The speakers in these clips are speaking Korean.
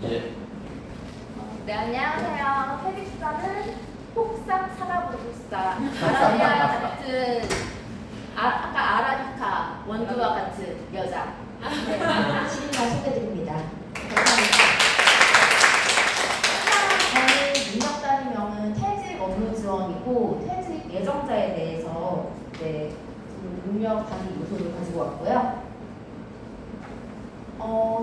예. 네, 안녕하세요. 퇴직자는 폭삭 사과부르스타 아라비아 같은 아까 아라비카 원두와 같은 여자. 네, 지인과 소개드립니다. 감사합니다. 저희 능력단위명은 퇴직 업무 지원이고 퇴직 예정자에 대해서 능력 단위 요소를 가지고 왔고요.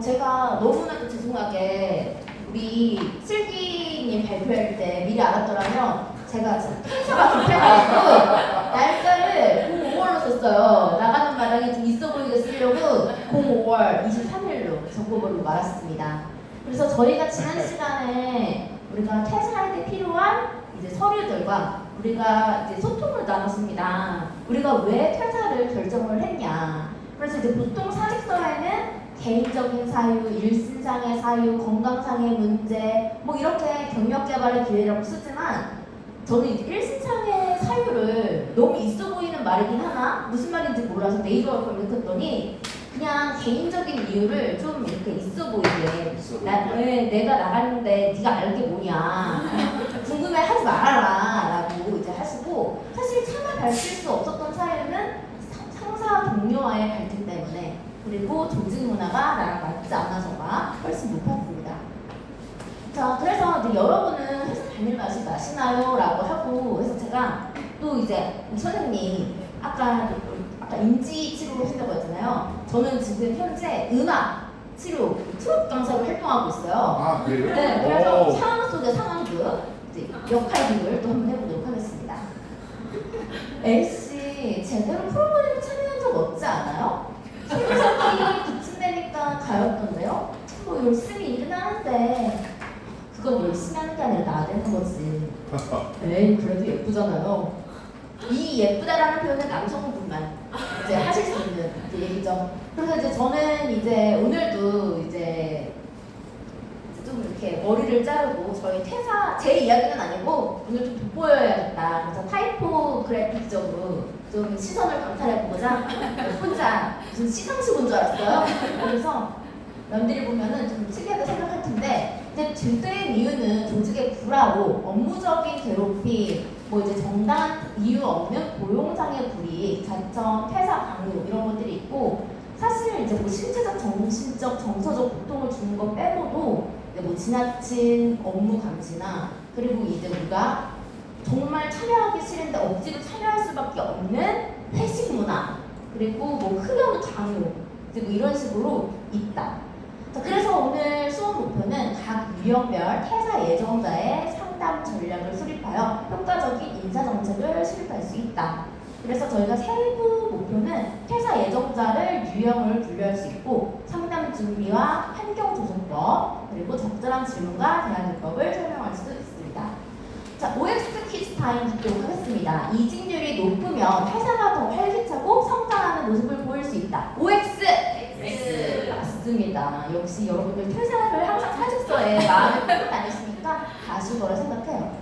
제가 너무나도 죄송하게 우리 슬기님 발표할 때 미리 알았더라면 제가 텐서가 급해가지고 날짜를 05월로 썼어요. 나가는 마당에 좀 있어 보이게 쓰려고 05월 23일로 적어버리고 말았습니다. 그래서 저희가 지난 시간에 우리가 퇴사할 때 필요한 이제 서류들과 우리가 이제 소통을 나눴습니다. 우리가 왜 퇴사를 결정을 했냐. 그래서 이제 보통 사직서에는 개인적인 사유, 일신상의 사유, 건강상의 문제 뭐 이렇게 경력 개발의 기회라고 쓰지만 저는 이제 일신상의 사유를 너무 있어 보이는 말이긴 하나 무슨 말인지 몰라서 네이버를 검색했더니 그냥 개인적인 이유를 좀 이렇게 있어 보이게 내가 나갔는데 네가 알 게 뭐냐 궁금해하지 말아라 라고 이제 하시고 사실 차마 밝힐 수 없었던 사유는 상사 동료와의 갈등 때문에 그리고 조직 문화가 나랑 맞지 않아서가 훨씬 높았습니다. 자, 그래서 이제 여러분은 회사 다닐 맛이 나시나요? 라고 하고 해서 제가 또 이제 우리 선생님 아까 인지 치료를 하신다고 했잖아요. 저는 지금 현재 음악 치료 트롯 강사로 활동하고 있어요. 아, 그래요? 네, 그래서 상황 속의 상황극 이제 역할극을 또 한번 해보도록 하겠습니다. L씨 제대로 프로그램 참여한 적 없지 않아요? 생각이 기침되니까 가였던데요? 뭐 열심히 일은 하는데 그건 열심히 하는 게 아니라 나대는 거지. 에이 그래도 예쁘잖아요. 이 예쁘다라는 표현은 남성분만 이제 하실 수 있는 얘기죠. 그래서 이제 저는 이제 오늘도 이제 좀 이렇게 머리를 자르고 저희 퇴사 제 이야기는 아니고 오늘 좀 돋보여야겠다. 그래서 타이포그래픽적으로 좀 시선을 강탈해보고자 혼자 무슨 시상식 온 줄 알았어요. 그래서 남들이 보면은 좀 특이하게 생각할 텐데 이제 들뜬 이유는 조직의 불화로 업무적인 괴롭힘, 뭐 이제 정당한 이유 없는 고용상의 불이익, 자청, 퇴사 강요 이런 것들이 있고 사실 이제 뭐 신체적, 정신적, 정서적 고통을 주는 것 빼고도 뭐 지나친 업무 감시나 그리고 이제 우리가 정말 참여하기 싫은데 억지로 참여할 수밖에 없는 회식 문화 그리고 뭐 흡연 강요 그리고 이런 식으로 있다. 자, 그래서 오늘 수업 목표는 각 유형별 퇴사 예정자의 상담 전략을 수립하여 효과적인 인사 정책을 수립할 수 있다. 그래서 저희가 세부 목표는 퇴사 예정자를 유형을 분류할 수 있고 상담 준비와 환경 조성법 그리고 적절한 질문과 대안요법을 설명할 수 있습니다. 자, OX 퀴즈 타임 듣도록 하겠습니다. 이직률이 높으면 회사가 더 활기차고 성장하는 모습을 보일 수 있다. OX! X! 맞습니다. 역시 여러분들 퇴사를 항상 사직서에 마음에 품고 다니시니까 아실 거라 생각해요.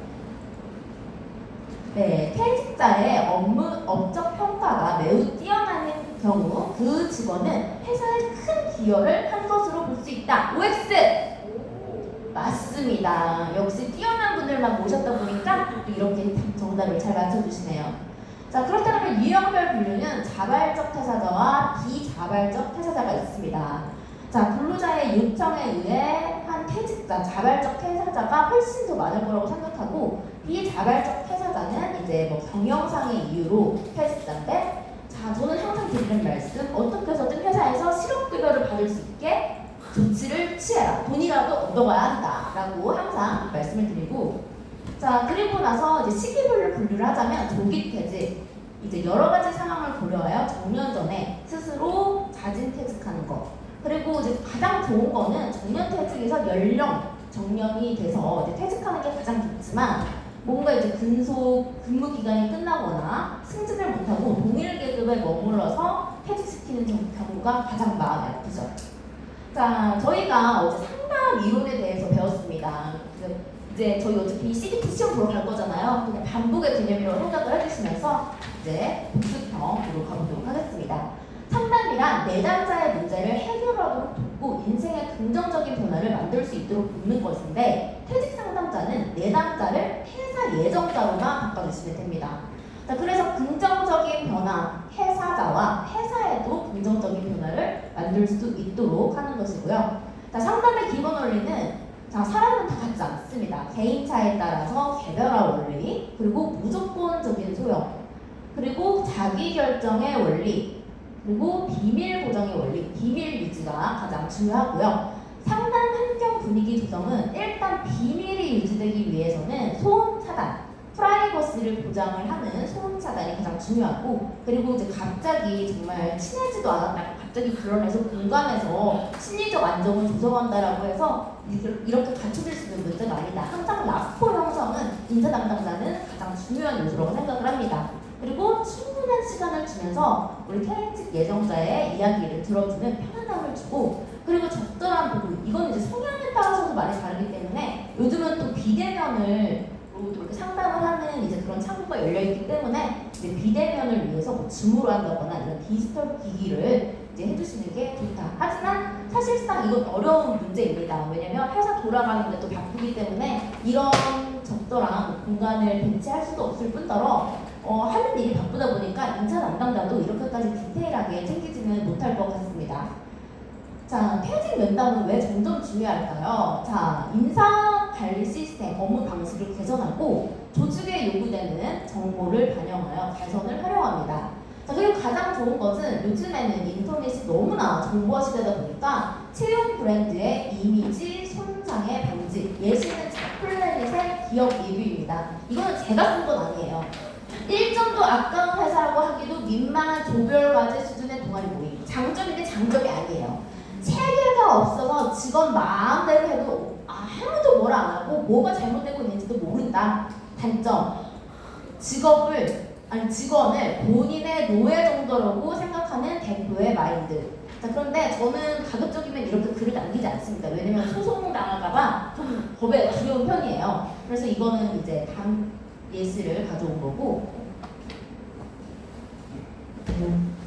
네, 퇴직자의 업적 평가가 매우 뛰어나는 경우 그 직원은 회사에 큰 기여를 한 것으로 볼 수 있다. OX! 맞습니다. 역시 뛰어난 분들만 모셨다 보니까 이렇게 정답을 잘 맞춰주시네요. 자, 그렇다면 유형별 분류는 자발적 퇴사자와 비자발적 퇴사자가 있습니다. 자, 근로자의 요청에 의해 한 퇴직자, 자발적 퇴사자가 훨씬 더 많을 거라고 생각하고 비자발적 퇴사자는 이제 뭐 경영상의 이유로 퇴직자인데 자, 저는 항상 드리는 말씀 어떻게 해서든 회사에서 실업급여를 받을 수 있게 조치를 취해라. 돈이라도 얻어가야 한다. 라고 항상 말씀을 드리고 자, 그리고 나서 이제 시기별로 분류를 하자면 조기 퇴직 이제 여러 가지 상황을 고려하여 정년 전에 스스로 자진 퇴직하는 거 그리고 이제 가장 좋은 거는 정년 퇴직에서 연령 정년이 돼서 이제 퇴직하는 게 가장 좋지만 뭔가 이제 근무 기간이 끝나거나 승진을 못하고 동일 계급에 머물러서 퇴직시키는 경우가 가장 마음이 아프죠. 자, 저희가 어제 상담 이론에 대해서 배웠습니다. 이제 저희 어차피 CDT 시험 보러 갈 거잖아요. 그냥 반복의 개념이라고 생각을 해주시면서 이제 복습형으로 가보도록 하겠습니다. 상담이란 내담자의 문제를 해결하도록 바꾸고 인생의 긍정적인 변화를 만들 수 있도록 돕는 것인데 퇴직 상담자는 내담자를 퇴사 예정자로만 바꿔주시면 됩니다. 자, 그래서 긍정적인 변화, 퇴사자와 회사에도 긍정적인 변화를 만들 수 있도록 하는 것이고요. 자, 상담의 기본 원리는 자, 사람은 다 같지 않습니다. 개인차에 따라서 개별화 원리, 그리고 무조건적인 소용, 그리고 자기결정의 원리, 그리고 비밀 보장의 원리, 비밀 유지가 가장 중요하고요. 상담 환경 분위기 조성은 일단 비밀이 유지되기 위해서는 소음 차단, 프라이버시를 보장을 하는 소음 차단이 가장 중요하고, 그리고 이제 갑자기 정말 친하지도 않았다가 갑자기 불러내서 공간에서 심리적 안정을 조성한다라고 해서 이렇게 갖춰질 수 있는 문제가 아니다. 항상 라포 형성은 인사 담당자는 가장 중요한 요소라고 생각을 합니다. 그리고 충분한 시간을 주면서 우리 퇴직 예정자의 이야기를 들어주는 편안함을 주고, 그리고 적절한 보고, 이건 이제 성향에 따라서도 많이 다르기 때문에 요즘은 또 비대면을 또 이렇게 상담을 하는 이제 그런 창구가 열려 있기 때문에 이제 비대면을 위해서 뭐 줌으로 한다거나 이런 디지털 기기를 이제 해주시는 게 좋다. 하지만 사실상 이건 어려운 문제입니다. 왜냐면 회사 돌아가는 게 또 바쁘기 때문에 이런 적절한 공간을 배치할 수도 없을 뿐더러 하는 일이 바쁘다 보니까 인사 담당자도 이렇게까지 디테일하게 챙기지는 못할 것 같습니다. 자, 퇴직 면담은 왜 점점 중요할까요? 자, 인사 관리 시스템, 업무 방식을 개선하고 조직에 요구되는 정보를 반영하여 개선을 활용합니다. 자, 그리고 가장 좋은 것은 요즘에는 인터넷이 너무나 정보화 시대다 보니까 채용 브랜드의 이미지 손상의 방지, 예시는 자플래닛의 기업 리뷰입니다. 이거는 제가 쓴 건 아니에요. 1점도 아까운 회사라고 하기도 민망한 조별과제 수준의 동아리 모임. 장점인데 장점이 아니에요. 체계가 없어서 직원 마음대로 해도 아무도 뭐라 안 하고 뭐가 잘못되고 있는지도 모른다. 단점, 직원을 본인의 노예 정도라고 생각하는 대표의 마인드. 자, 그런데 저는 가급적이면 이렇게 글을 남기지 않습니다. 왜냐면 소송 당할까봐 좀 법에 두려운 편이에요. 그래서 이거는 이제 다음 예시를 가져온 거고.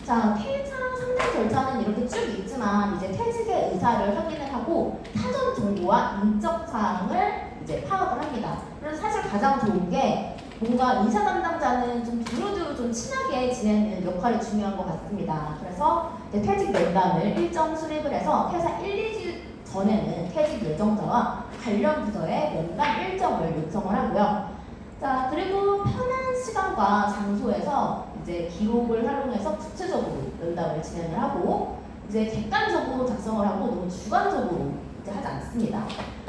자, 퇴사 상담 절차는 이렇게 쭉 있지만 이제 퇴직의 의사를 확인을 하고 사전 정보와 인적 사항을 이제 파악을 합니다. 그래서 사실 가장 좋은 게 뭔가 인사 담당자는 좀 두루두루 좀 친하게 지내는 역할이 중요한 것 같습니다. 그래서 이제 퇴직 면담을 일정 수립을 해서 퇴사 1, 2주 전에는 퇴직 예정자와 관련 부서에 면담 일정을 요청을 하고요. 자, 그리고 편한 시간과 장소에서 이제 기록을 활용해서 구체적으로 면담을 진행을 하고, 이제 객관적으로 작성을 하고 너무 주관적으로 이제 하지 않습니다.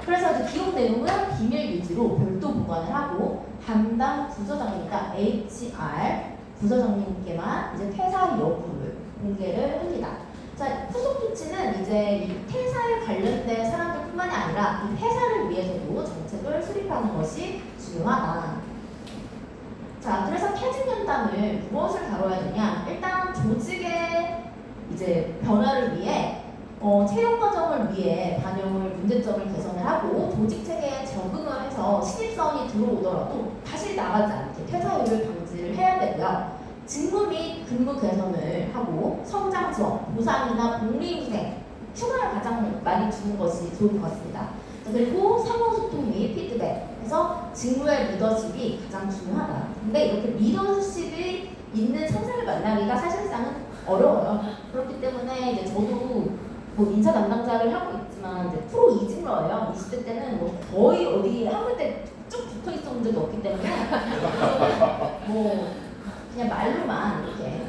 그래서 이제 기록 내용을 비밀 유지로 별도 보관을 하고 담당 부서장님과 HR 부서장님께만 이제 퇴사 여부를 공개를 합니다. 자, 후속 조치는 이제 이 퇴사에 관련된 사람들뿐만이 아니라 이 회사를 위해서도 정책을 수립하는 것이 중요하다. 자, 그래서 퇴직 면담을 무엇을 다뤄야 되냐? 일단 조직의 이제 변화를 위해 채용 과정을 위해 반영을 문제점을 개선을 하고 조직 체계에 적응을 해서 신입사원이 들어오더라도 다시 나가지 않게 퇴사율을 방지를 해야 되고요. 직무 및 근무 개선을 하고 성장 지원, 보상이나 복리후생, 휴가를 가장 많이 주는 것이 좋은 것 같습니다. 그리고 상호소통 및 피드백, 그래서 직무의 리더십이 가장 중요하다. 근데 이렇게 리더십이 있는 상사를 만나기가 사실상은 어려워요. 그렇기 때문에 이제 저도 뭐 인사 담당자를 하고 있지만 이제 프로 이직러예요. 20대 때는 뭐 거의 어디 한 군데 쭉 붙어 있었던 적이 없기 때문에 뭐 그냥 말로만 이렇게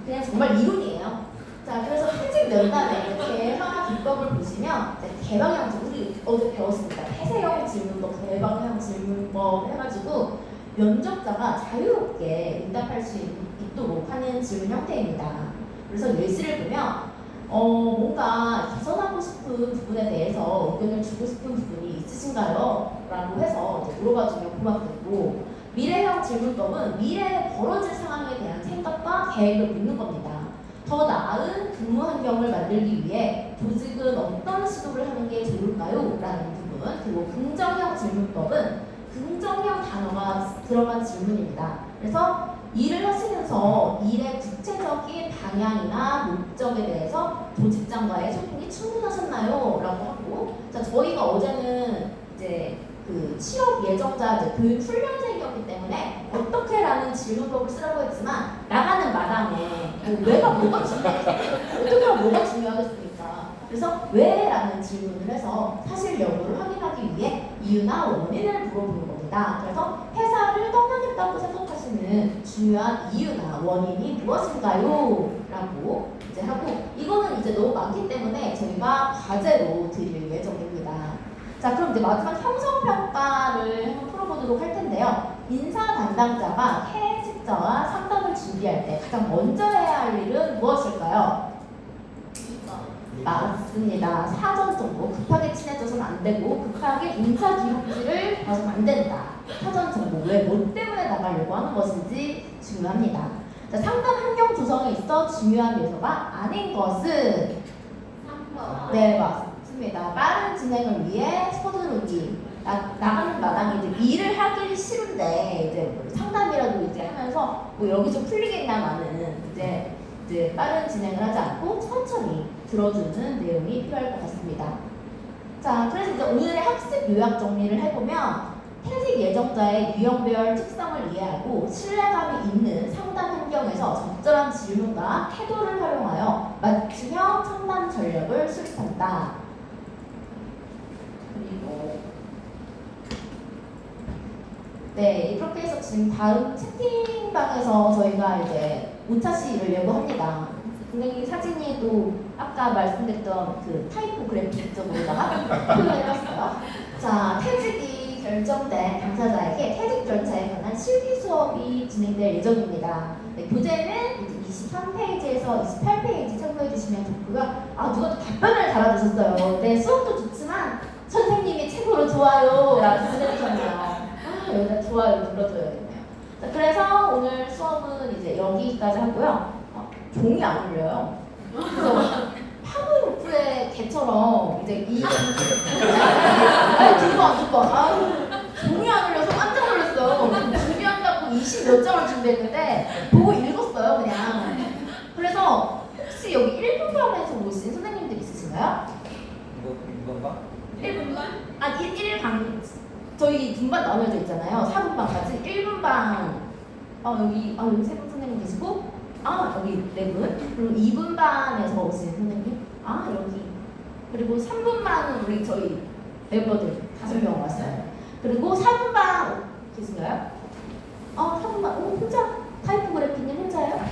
그냥 정말 이론이에요. 자, 그래서 퇴직 면담의 개화 기법을 보시면 개방형 질문, 우리 어제 배웠습니다. 폐쇄형 질문법, 개방형 질문법 해가지고 면접자가 자유롭게 응답할 수 있도록 하는 질문 형태입니다. 그래서 예시를 보면 뭔가 개선하고 싶은 부분에 대해서 의견을 주고 싶은 부분이 있으신가요? 라고 해서 이제 물어봐주면 고맙겠고, 미래형 질문법은 미래에 벌어질 상황에 대한 생각과 계획을 묻는 겁니다. 더 나은 근무 환경을 만들기 위해 조직은 어떤 시도를 하는 게 좋을까요? 라는 부분. 그리고 긍정형 질문법은 긍정형 단어가 들어간 질문입니다. 그래서 일을 하시면서 일의 구체적인 방향이나 목적에 대해서 조직장과의 소통이 충분하셨나요? 라고 하고, 자, 저희가 어제는 이제 그 취업 예정자 이제 교육 훈련생이었기 때문에 어떻게라는 질문법을 쓰라고 했지만 나가는 마당에 뭐가 중요하겠습니까? 그래서 왜라는 질문을 해서 사실 여부를 확인하기 위해 이유나 원인을 물어보는 겁니다. 그래서 회사를 떠나겠다고 생각하시는 중요한 이유나 원인이 무엇인가요? 라고 이제 하고, 이거는 이제 너무 많기 때문에 저희가 과제로 드릴 예정입니다. 자, 그럼 이제 마지막 형성평가를 한번 풀어보도록 할 텐데요. 인사 담당자가 퇴직자와 상담을 준비할 때 가장 먼저 해야 할 일은 무엇일까요? 맞습니다. 사전 정보. 급하게 친해져서는 안 되고 급하게 인사 기록지를 봐서는 안 된다. 사전 정보. 왜, 뭐 때문에 나가려고 하는 것인지 중요합니다. 자, 상담 환경 조성에 있어 중요한 요소가 아닌 것은 3번. 네, 맞습니다. 빠른 진행을 위해 서두르기. 나가는 마당에 이제 일을 하기 싫은데 이제 뭐 상담이라도 이제 하면서 뭐 여기 좀 풀리겠냐마는 이제 빠른 진행을 하지 않고 천천히 들어주는 내용이 필요할 것 같습니다. 자, 그래서 이제 오늘의 학습 요약 정리를 해보면 퇴직 예정자의 유형별 특성을 이해하고 신뢰감이 있는 상담 환경에서 적절한 질문과 태도를 활용하여 맞춤형 상담 전략을 수립한다. 그리고 네, 이렇게 해서 지금 다음 채팅방에서 저희가 이제 5차시를 예고합니다. 굉장히 사진이 또 아까 말씀드렸던 그 타이포그래피 쪽으로다가 표현해봤어요. 자, 퇴직이 결정된 당사자에게 퇴직 절차에 관한 실기 수업이 진행될 예정입니다. 네, 교재는 23페이지에서 28페이지 참고해 주시면 좋고요. 아, 누가 또 답변을 달아주셨어요. 네, 수업도 좋지만 선생님이 최고로 좋아요 라고 보내주셨네요. 여기다 좋아요 눌러줘야겠네요. 자, 그래서 오늘 수업은 이제 여기까지 하고요. 종이 안 울려요. 그래서 파브로프의 개처럼 이제 두 번. 아유, 종이 안 울려서 깜짝 놀랐어요. 준비한다고 20몇 장을 준비했는데 보고 읽었어요, 그냥. 그래서 혹시 여기 1분반에서 오신 선생님들 있으신가요? 이건가? 1분반? 아, 1강. 저희 분반 나눠져 있잖아요. 4분반까지. 1분반. 여기 3분 선생님 계시고, 여기 4분. 그리고 2분반에서 오신 선생님. 여기. 그리고 3분반은 우리 저희 멤버들 5명 왔어요. 그리고 4분반 계신가요? 4분반. 혼자? 타이포그래피님 혼자예요?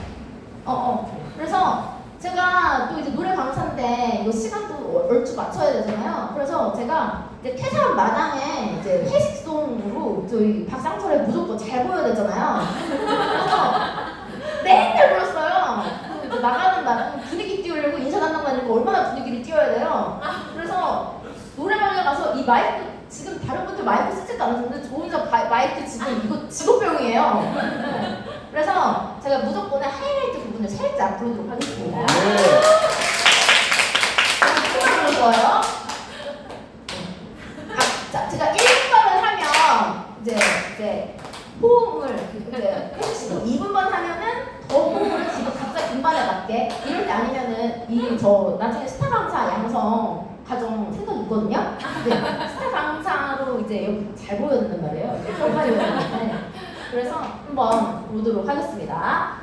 그래서 제가 또 이제 노래 강사인데 이거 시간도 얼추 맞춰야 되잖아요. 그래서 제가 이제 퇴사한 마당에 이제 회식송으로 저희 박상철의 무조건 잘 보여야 되잖아요. 그래서 맨날 불렀어요. 이제 나가는 마당 분위기 띄우려고 인사 담당자니까 얼마나 분위기를 띄워야 돼요. 그래서 노래방에 가서 이 마이크 지금 다른 분들 마이크 쓰지도 않았는데 저 혼자 마이크 지금 이거 직업병이에요. 그래서 제가 무조건의 하이라이트 부분을 살짝 부르도록 하겠습니다. 조금만 좋아요. 자, 제가 1분만을 하면 이제 호응을 해주시고 2분만 하면은 더 호응을 지금 각자 분반에 맞게 이럴 때 아니면은 저 나중에 스타 강사 양성 가정 생각 있거든요. 스타 강사로 이제 여기 잘 보여야 된단 말이에요. 이제 정말 그래서 한번 보도록 하겠습니다.